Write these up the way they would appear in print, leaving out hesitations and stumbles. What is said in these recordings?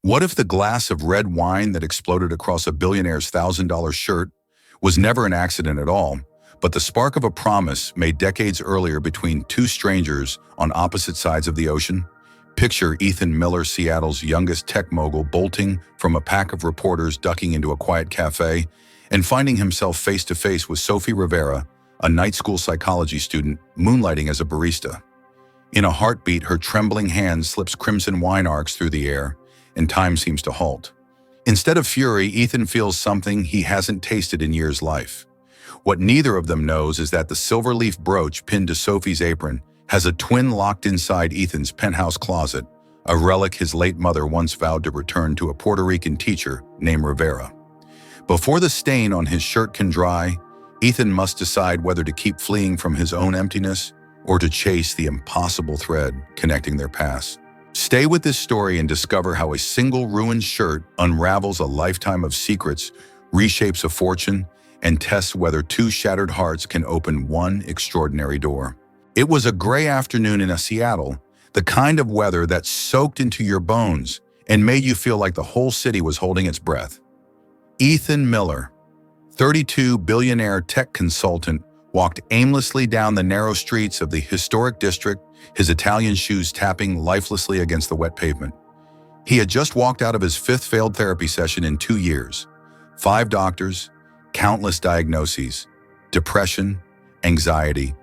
What if the glass of red wine that exploded across a billionaire's $1,000 shirt was never an accident at all, but the spark of a promise made decades earlier between two strangers on opposite sides of the ocean? Picture Ethan Miller, Seattle's youngest tech mogul, bolting from a pack of reporters ducking into a quiet cafe and finding himself face to face with Sophie Rivera, a night school psychology student moonlighting as a barista. In a heartbeat, her trembling hand slips crimson wine arcs through the air, and time seems to halt. Instead of fury, Ethan feels something he hasn't tasted in years' life. What neither of them knows is that the silver leaf brooch pinned to Sophie's apron has a twin locked inside Ethan's penthouse closet, a relic his late mother once vowed to return to a Puerto Rican teacher named Rivera. Before the stain on his shirt can dry, Ethan must decide whether to keep fleeing from his own emptiness or to chase the impossible thread connecting their pasts. Stay with this story and discover how a single ruined shirt unravels a lifetime of secrets, reshapes a fortune, and tests whether two shattered hearts can open one extraordinary door. It was a gray afternoon in Seattle, the kind of weather that soaked into your bones and made you feel like the whole city was holding its breath. Ethan Miller, 32 billionaire tech consultant, walked aimlessly down the narrow streets of the historic district, his Italian shoes tapping lifelessly against the wet pavement. He had just walked out of his fifth failed therapy session in 2 years. 5 doctors, countless diagnoses, depression, anxiety,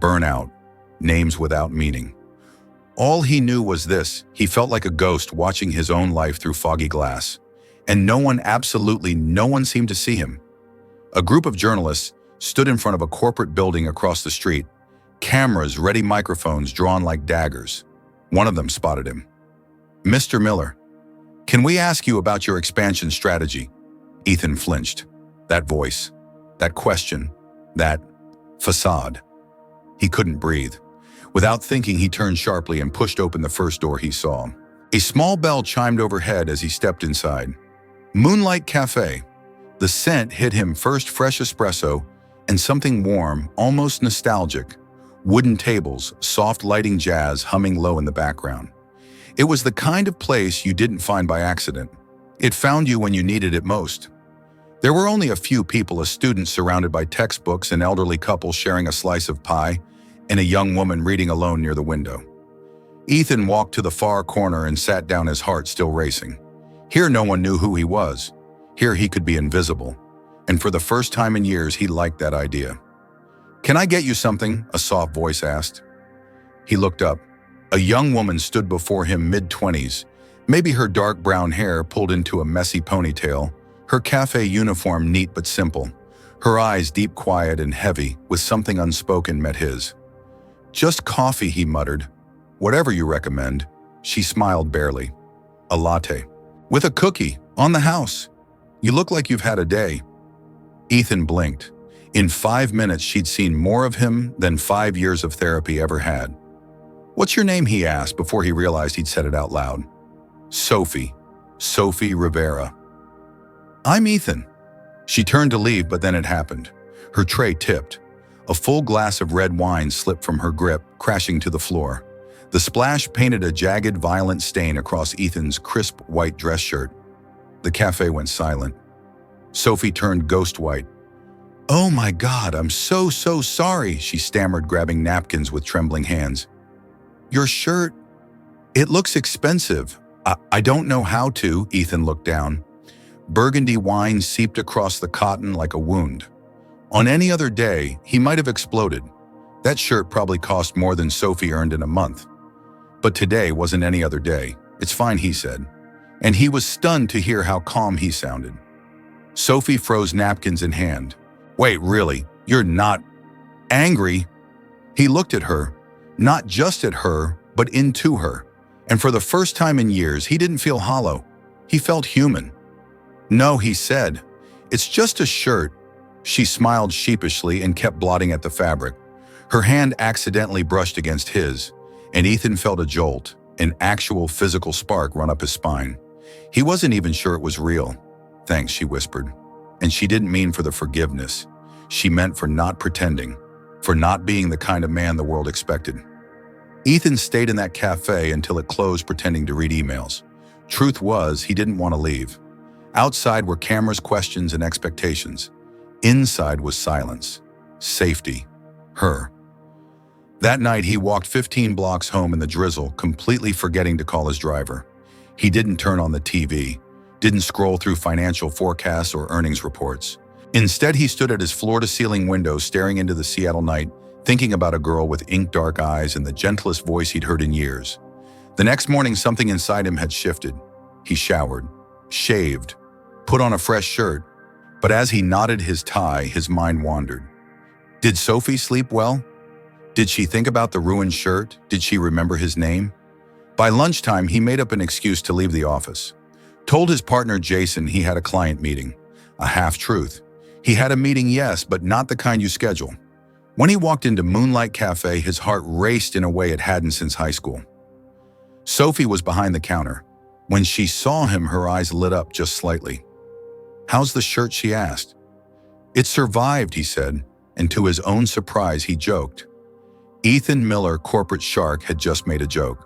burnout, names without meaning. All he knew was this: he felt like a ghost watching his own life through foggy glass. And no one, absolutely no one, seemed to see him. A group of journalists stood in front of a corporate building across the street, cameras, ready microphones drawn like daggers. One of them spotted him. "Mr. Miller, can we ask you about your expansion strategy?" Ethan flinched. That voice, that question, that facade. He couldn't breathe. Without thinking, he turned sharply and pushed open the first door he saw. A small bell chimed overhead as he stepped inside. Moonlight Cafe. The scent hit him first: fresh espresso and something warm, almost nostalgic. Wooden tables, soft lighting, jazz humming low in the background. It was the kind of place you didn't find by accident. It found you when you needed it most. There were only a few people: a student surrounded by textbooks, an elderly couple sharing a slice of pie, and a young woman reading alone near the window. Ethan walked to the far corner and sat down, his heart still racing. Here no one knew who he was. Here he could be invisible. And for the first time in years, he liked that idea. "Can I get you something?" a soft voice asked. He looked up. A young woman stood before him, mid-20s, maybe her dark brown hair pulled into a messy ponytail, her cafe uniform neat but simple. Her eyes, deep, quiet, and heavy, with something unspoken, met his. "Just coffee," he muttered. "Whatever you recommend." She smiled barely. "A latte. With a cookie, on the house. You look like you've had a day." Ethan blinked. In 5 minutes, she'd seen more of him than 5 years of therapy ever had. "What's your name?" he asked before he realized he'd said it out loud. "Sophie. Sophie Rivera." "I'm Ethan." She turned to leave, but then it happened. Her tray tipped. A full glass of red wine slipped from her grip, crashing to the floor. The splash painted a jagged, violent stain across Ethan's crisp white dress shirt. The cafe went silent. Sophie turned ghost white. "Oh my God, I'm so sorry," she stammered, grabbing napkins with trembling hands. "Your shirt, it looks expensive." I don't know how to." Ethan looked down. Burgundy wine seeped across the cotton like a wound. On any other day, he might have exploded. That shirt probably cost more than Sophie earned in a month. But today wasn't any other day. "It's fine," he said. And he was stunned to hear how calm he sounded. Sophie froze, napkins in hand. "Wait, really? You're not angry?" He looked at her, not just at her, but into her. And for the first time in years, he didn't feel hollow. He felt human. "No," he said. "It's just a shirt." She smiled sheepishly and kept blotting at the fabric. Her hand accidentally brushed against his, and Ethan felt a jolt, an actual physical spark run up his spine. He wasn't even sure it was real. "Thanks," she whispered. And she didn't mean for the forgiveness. She meant for not pretending, for not being the kind of man the world expected. Ethan stayed in that cafe until it closed, pretending to read emails. Truth was, he didn't want to leave. Outside were cameras, questions, and expectations. Inside was silence, safety, her. That night, he walked 15 blocks home in the drizzle, completely forgetting to call his driver. He didn't turn on the TV, didn't scroll through financial forecasts or earnings reports. Instead, he stood at his floor-to-ceiling window staring into the Seattle night, thinking about a girl with ink-dark eyes and the gentlest voice he'd heard in years. The next morning, something inside him had shifted. He showered, shaved, put on a fresh shirt, but as he knotted his tie, his mind wandered. Did Sophie sleep well? Did she think about the ruined shirt? Did she remember his name? By lunchtime, he made up an excuse to leave the office. Told his partner Jason he had a client meeting. A half-truth. He had a meeting, yes, but not the kind you schedule. When he walked into Moonlight Cafe, his heart raced in a way it hadn't since high school. Sophie was behind the counter. When she saw him, her eyes lit up just slightly. "How's the shirt?" she asked. "It survived," he said, and to his own surprise, he joked. Ethan Miller, corporate shark, had just made a joke.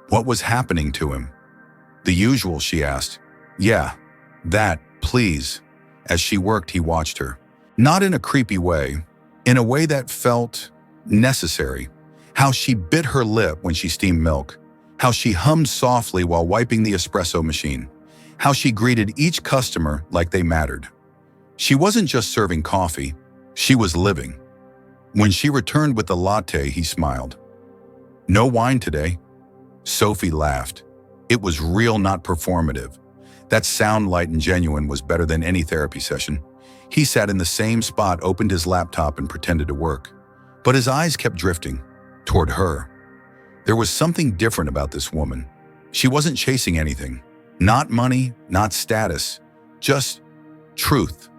What was happening to him? "The usual," she asked. "Yeah, that, please." As she worked, he watched her. Not in a creepy way, in a way that felt necessary. How she bit her lip when she steamed milk. How she hummed softly while wiping the espresso machine. How she greeted each customer like they mattered. She wasn't just serving coffee, she was living. When she returned with the latte, he smiled. "No wine today?" Sophie laughed. It was real, not performative. That sound light and genuine was better than any therapy session. He sat in the same spot, opened his laptop, and pretended to work. But his eyes kept drifting toward her. There was something different about this woman. She wasn't chasing anything. Not money, not status, just truth.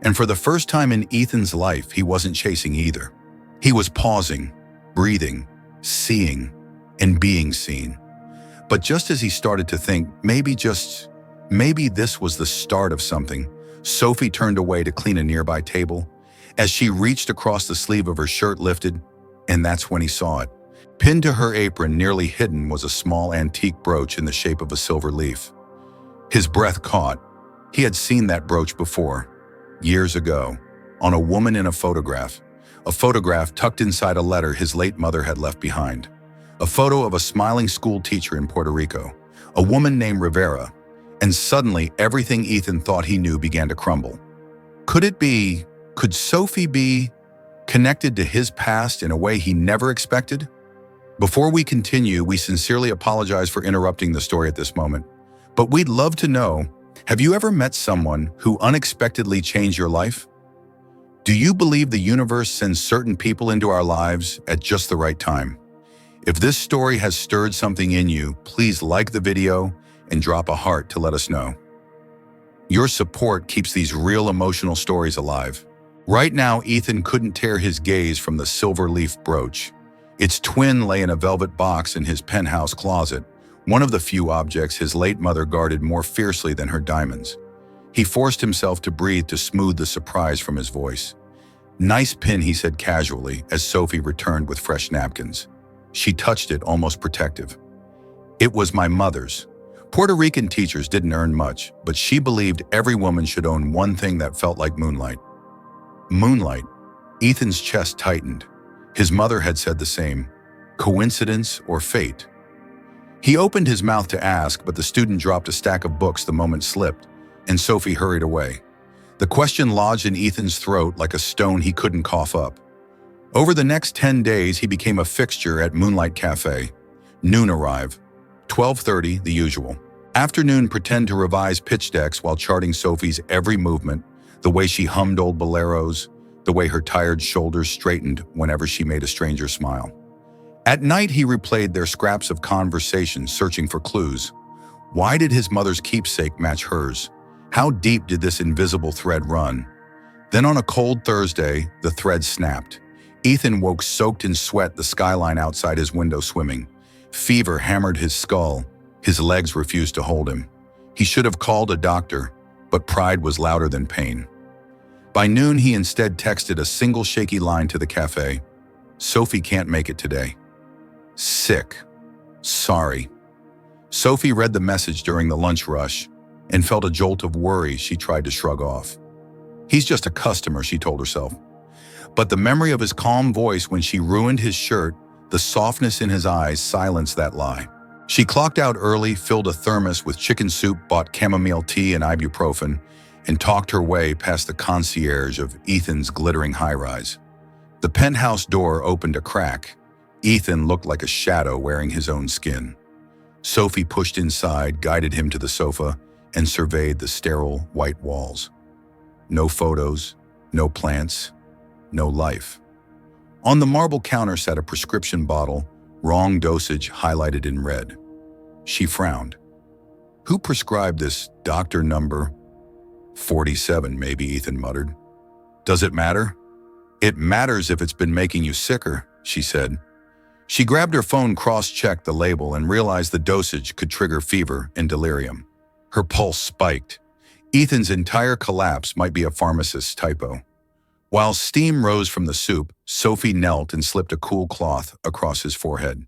And for the first time in Ethan's life, he wasn't chasing either. He was pausing, breathing, seeing, and being seen. But just as he started to think, maybe this was the start of something, Sophie turned away to clean a nearby table. As she reached across, the sleeve of her shirt lifted, and that's when he saw it. Pinned to her apron, nearly hidden, was a small antique brooch in the shape of a silver leaf. His breath caught. He had seen that brooch before, years ago, on a woman in a photograph tucked inside a letter his late mother had left behind. A photo of a smiling school teacher in Puerto Rico, a woman named Rivera, and suddenly everything Ethan thought he knew began to crumble. Could Sophie be connected to his past in a way he never expected? Before we continue, we sincerely apologize for interrupting the story at this moment, but we'd love to know, have you ever met someone who unexpectedly changed your life? Do you believe the universe sends certain people into our lives at just the right time? If this story has stirred something in you, please like the video and drop a heart to let us know. Your support keeps these real emotional stories alive. Right now, Ethan couldn't tear his gaze from the silver leaf brooch. Its twin lay in a velvet box in his penthouse closet, one of the few objects his late mother guarded more fiercely than her diamonds. He forced himself to breathe to smooth the surprise from his voice. "Nice pin," he said casually as Sophie returned with fresh napkins. She touched it, almost protective. "It was my mother's." Puerto Rican teachers didn't earn much, but she believed every woman should own one thing that felt like moonlight. Moonlight. Ethan's chest tightened. His mother had said the same. Coincidence or fate? He opened his mouth to ask, but the student dropped a stack of books the moment slipped, and Sophie hurried away. The question lodged in Ethan's throat like a stone he couldn't cough up. Over the next 10 days, he became a fixture at Moonlight Cafe. Noon arrive. 12:30, the usual. Afternoon, pretend to revise pitch decks while charting Sophie's every movement, the way she hummed old boleros, the way her tired shoulders straightened whenever she made a stranger smile. At night, he replayed their scraps of conversation, searching for clues. Why did his mother's keepsake match hers? How deep did this invisible thread run? Then on a cold Thursday, the thread snapped. Ethan woke soaked in sweat, the skyline outside his window swimming. Fever hammered his skull. His legs refused to hold him. He should have called a doctor, but pride was louder than pain. By noon, he instead texted a single shaky line to the cafe. "Sophie can't make it today. Sick. Sorry." Sophie read the message during the lunch rush and felt a jolt of worry she tried to shrug off. He's just a customer, she told herself. But the memory of his calm voice when she ruined his shirt, the softness in his eyes silenced that lie. She clocked out early, filled a thermos with chicken soup, bought chamomile tea and ibuprofen, and talked her way past the concierge of Ethan's glittering high-rise. The penthouse door opened a crack. Ethan looked like a shadow wearing his own skin. Sophie pushed inside, guided him to the sofa, and surveyed the sterile white walls. No photos, no plants, no life. On the marble counter sat a prescription bottle, wrong dosage highlighted in red. She frowned. Who prescribed this doctor number? 47, maybe, Ethan muttered. Does it matter? It matters if it's been making you sicker, she said. She grabbed her phone, cross-checked the label, and realized the dosage could trigger fever and delirium. Her pulse spiked. Ethan's entire collapse might be a pharmacist's typo. While steam rose from the soup, Sophie knelt and slipped a cool cloth across his forehead.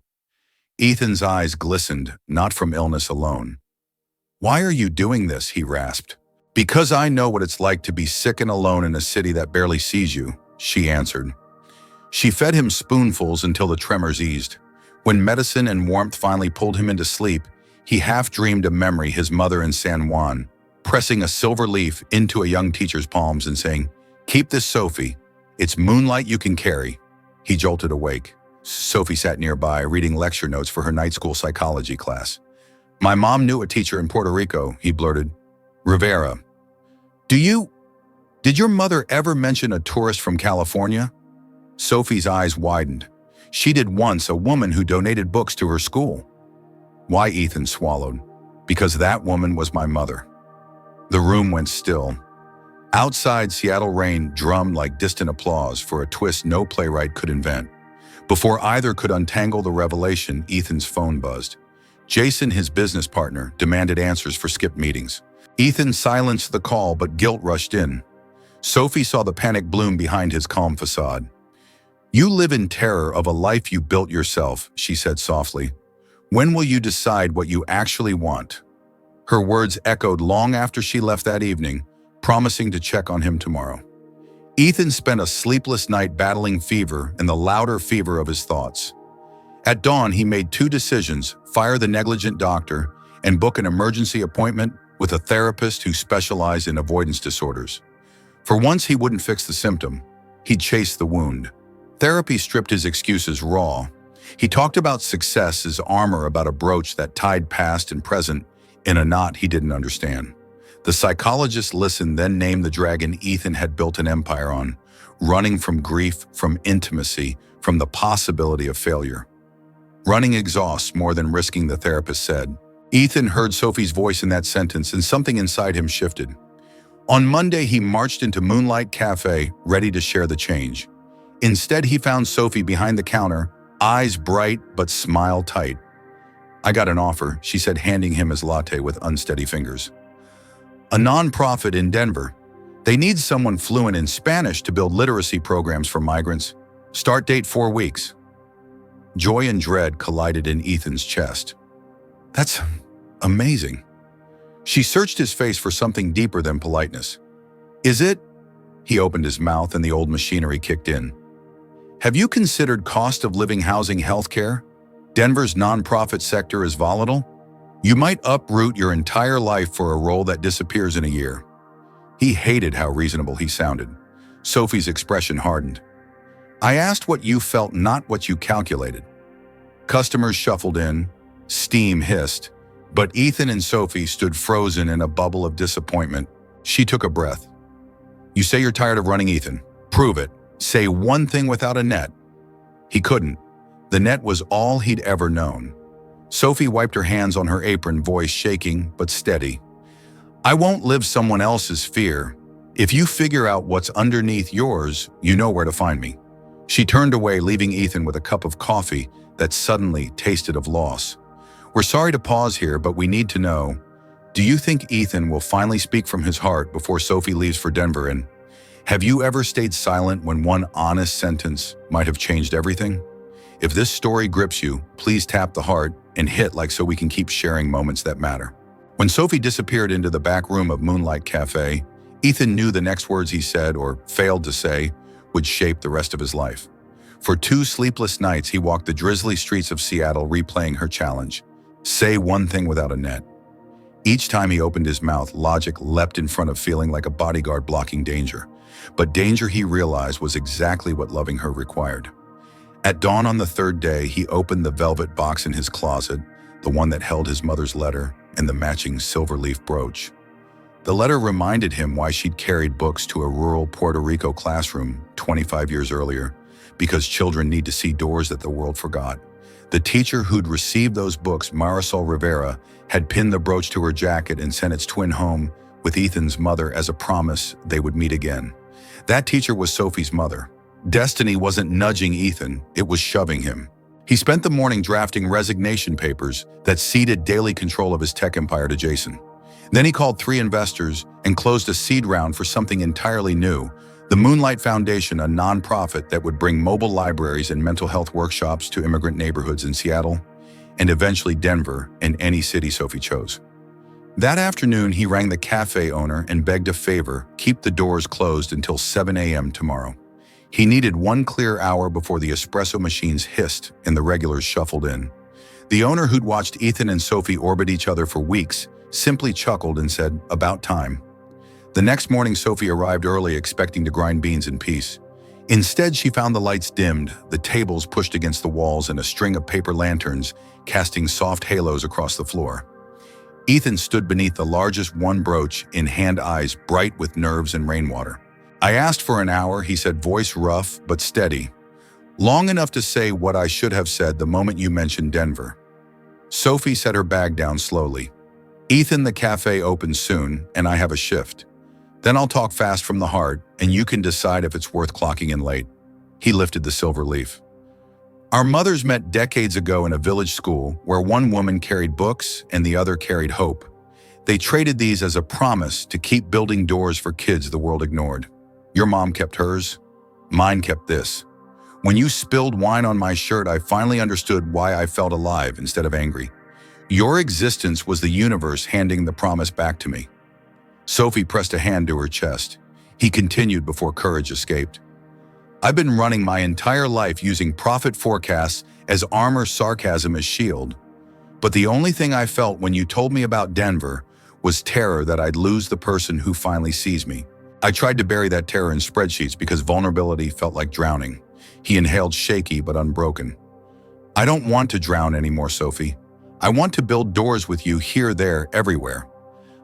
Ethan's eyes glistened, not from illness alone. Why are you doing this? He rasped. Because I know what it's like to be sick and alone in a city that barely sees you, she answered. She fed him spoonfuls until the tremors eased. When medicine and warmth finally pulled him into sleep, he half-dreamed a memory his mother in San Juan, pressing a silver leaf into a young teacher's palms and saying, "Keep this, Sophie. It's moonlight you can carry." He jolted awake. Sophie sat nearby, reading lecture notes for her night school psychology class. "My mom knew a teacher in Puerto Rico," he blurted. "Rivera. Did your mother ever mention a tourist from California?" Sophie's eyes widened. She did once, a woman who donated books to her school. Why? Ethan swallowed. Because that woman was my mother. The room went still. Outside, Seattle rain drummed like distant applause for a twist no playwright could invent. Before either could untangle the revelation, Ethan's phone buzzed. Jason, his business partner, demanded answers for skipped meetings. Ethan silenced the call, but guilt rushed in. Sophie saw the panic bloom behind his calm facade. "You live in terror of a life you built yourself," she said softly. "When will you decide what you actually want?" Her words echoed long after she left that evening, promising to check on him tomorrow. Ethan spent a sleepless night battling fever and the louder fever of his thoughts. At dawn, he made two decisions: fire the negligent doctor and book an emergency appointment with a therapist who specialized in avoidance disorders. For once, he wouldn't fix the symptom. He'd chase the wound. Therapy stripped his excuses raw. He talked about success as armor about a brooch that tied past and present in a knot he didn't understand. The psychologist listened, then named the dragon Ethan had built an empire on, running from grief, from intimacy, from the possibility of failure. Running exhausts more than risking, the therapist said. Ethan heard Sophie's voice in that sentence, and something inside him shifted. On Monday, he marched into Moonlight Cafe, ready to share the change. Instead, he found Sophie behind the counter, eyes bright but smile tight. "I got an offer," she said, handing him his latte with unsteady fingers. "A nonprofit in Denver. They need someone fluent in Spanish to build literacy programs for migrants. Start date 4 weeks. Joy and dread collided in Ethan's chest. "That's amazing." She searched his face for something deeper than politeness. "Is it?" He opened his mouth and the old machinery kicked in. "Have you considered cost of living, housing, healthcare? Denver's nonprofit sector is volatile. You might uproot your entire life for a role that disappears in a year." He hated how reasonable he sounded. Sophie's expression hardened. "I asked what you felt, not what you calculated." Customers shuffled in, steam hissed, but Ethan and Sophie stood frozen in a bubble of disappointment. She took a breath. "You say you're tired of running, Ethan. Prove it. Say one thing without a net." He couldn't. The net was all he'd ever known. Sophie wiped her hands on her apron, voice shaking but steady. "I won't live someone else's fear. If you figure out what's underneath yours, you know where to find me." She turned away, leaving Ethan with a cup of coffee that suddenly tasted of loss. "We're sorry to pause here, but we need to know, do you think Ethan will finally speak from his heart before Sophie leaves for Denver? And have you ever stayed silent when one honest sentence might have changed everything? If this story grips you, please tap the heart and hit like so we can keep sharing moments that matter. When Sophie disappeared into the back room of Moonlight Cafe, Ethan knew the next words he said, or failed to say, would shape the rest of his life. For 2 sleepless nights, he walked the drizzly streets of Seattle replaying her challenge. Say one thing without a net. Each time he opened his mouth, logic leapt in front of feeling like a bodyguard blocking danger. But danger, he realized, was exactly what loving her required. At dawn on the 3rd day, he opened the velvet box in his closet, the one that held his mother's letter and the matching silver leaf brooch. The letter reminded him why she'd carried books to a rural Puerto Rico classroom 25 years earlier, because children need to see doors that the world forgot. The teacher who'd received those books, Marisol Rivera, had pinned the brooch to her jacket and sent its twin home with Ethan's mother as a promise they would meet again. That teacher was Sophie's mother. Destiny wasn't nudging Ethan, it was shoving him. He spent the morning drafting resignation papers that ceded daily control of his tech empire to Jason. Then he called 3 investors and closed a seed round for something entirely new, the Moonlight Foundation, a nonprofit that would bring mobile libraries and mental health workshops to immigrant neighborhoods in Seattle, and eventually Denver and any city Sophie chose. That afternoon, he rang the cafe owner and begged a favor: keep the doors closed until 7 a.m. tomorrow. He needed 1 clear hour before the espresso machines hissed and the regulars shuffled in. The owner, who'd watched Ethan and Sophie orbit each other for weeks, simply chuckled and said, "About time." The next morning, Sophie arrived early, expecting to grind beans in peace. Instead, she found the lights dimmed, the tables pushed against the walls, and a string of paper lanterns casting soft halos across the floor. Ethan stood beneath the largest one brooch in hand, eyes bright with nerves and rainwater. "I asked for an hour," he said, voice rough but steady. "Long enough to say what I should have said the moment you mentioned Denver." Sophie set her bag down slowly. "Ethan, the cafe opens soon, and I have a shift. Then I'll talk fast from the heart, and you can decide if it's worth clocking in late." He lifted the silver leaf. "Our mothers met decades ago in a village school where one woman carried books and the other carried hope. They traded these as a promise to keep building doors for kids the world ignored. Your mom kept hers. Mine kept this. When you spilled wine on my shirt, I finally understood why I felt alive instead of angry. Your existence was the universe handing the promise back to me." Sophie pressed a hand to her chest. He continued before courage escaped. "I've been running my entire life using profit forecasts as armor, sarcasm as shield. But the only thing I felt when you told me about Denver was terror that I'd lose the person who finally sees me. I tried to bury that terror in spreadsheets because vulnerability felt like drowning." He inhaled, shaky but unbroken. "I don't want to drown anymore, Sophie. I want to build doors with you here, there, everywhere.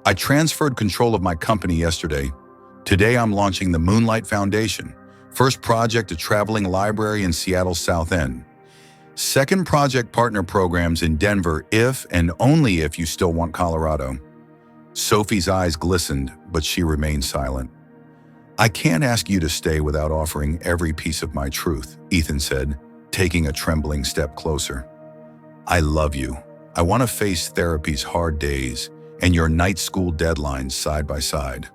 I transferred control of my company yesterday. Today I'm launching the Moonlight Foundation. First project, a traveling library in Seattle's South End. Second project, partner programs in Denver if and only if you still want Colorado." Sophie's eyes glistened, but she remained silent. "I can't ask you to stay without offering every piece of my truth," Ethan said, taking a trembling step closer. "I love you. I want to face therapy's hard days and your night school deadlines side by side.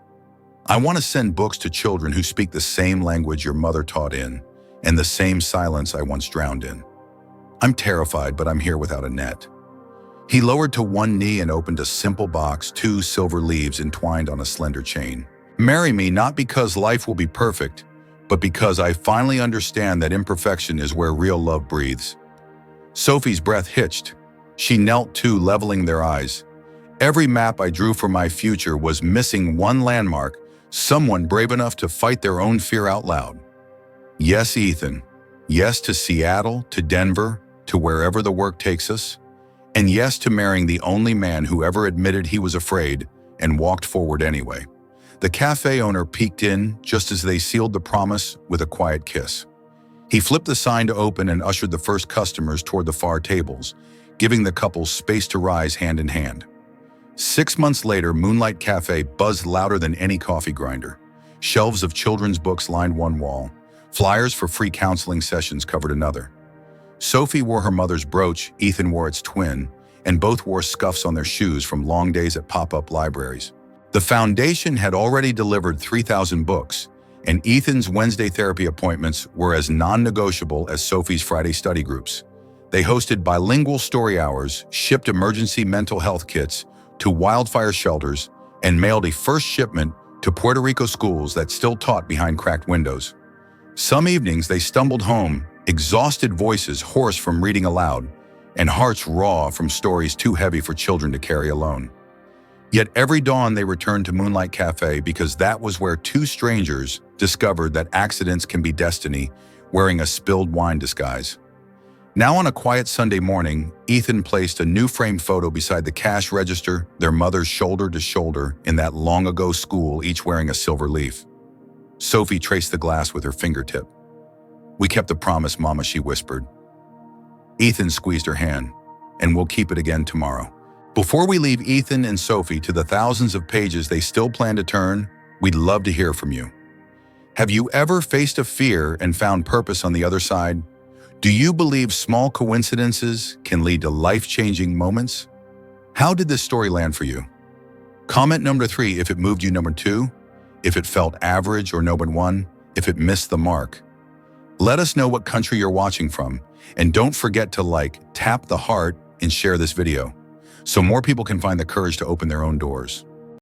I want to send books to children who speak the same language your mother taught in, and the same silence I once drowned in. I'm terrified, but I'm here without a net." He lowered to one knee and opened a simple box, 2 silver leaves entwined on a slender chain. "Marry me not because life will be perfect, but because I finally understand that imperfection is where real love breathes." Sophie's breath hitched. She knelt too, leveling their eyes. "Every map I drew for my future was missing one landmark, someone brave enough to fight their own fear out loud. Yes, Ethan. Yes to Seattle, to Denver, to wherever the work takes us. And yes to marrying the only man who ever admitted he was afraid and walked forward anyway." The cafe owner peeked in just as they sealed the promise with a quiet kiss. He flipped the sign to open and ushered the first customers toward the far tables, giving the couple space to rise hand in hand. 6 months later, Moonlight Cafe buzzed louder than any coffee grinder. Shelves of children's books lined one wall. Flyers for free counseling sessions covered another. Sophie wore her mother's brooch, Ethan wore its twin, and both wore scuffs on their shoes from long days at pop-up libraries. The foundation had already delivered 3,000 books, and Ethan's Wednesday therapy appointments were as non-negotiable as Sophie's Friday study groups. They hosted bilingual story hours, shipped emergency mental health kits to wildfire shelters, and mailed a first shipment to Puerto Rico schools that still taught behind cracked windows. Some evenings they stumbled home, exhausted voices hoarse from reading aloud, and hearts raw from stories too heavy for children to carry alone. Yet every dawn they returned to Moonlight Cafe because that was where two strangers discovered that accidents can be destiny, wearing a spilled wine disguise. Now on a quiet Sunday morning, Ethan placed a new framed photo beside the cash register, their mothers shoulder to shoulder in that long-ago school, each wearing a silver leaf. Sophie traced the glass with her fingertip. "We kept the promise, Mama," she whispered. Ethan squeezed her hand, "And we'll keep it again tomorrow." Before we leave Ethan and Sophie to the thousands of pages they still plan to turn, we'd love to hear from you. Have you ever faced a fear and found purpose on the other side? Do you believe small coincidences can lead to life-changing moments? How did this story land for you? Comment number 3 if it moved you. Number 2, if it felt average, or number 1, if it missed the mark. Let us know what country you're watching from, and don't forget to like, tap the heart, and share this video so more people can find the courage to open their own doors.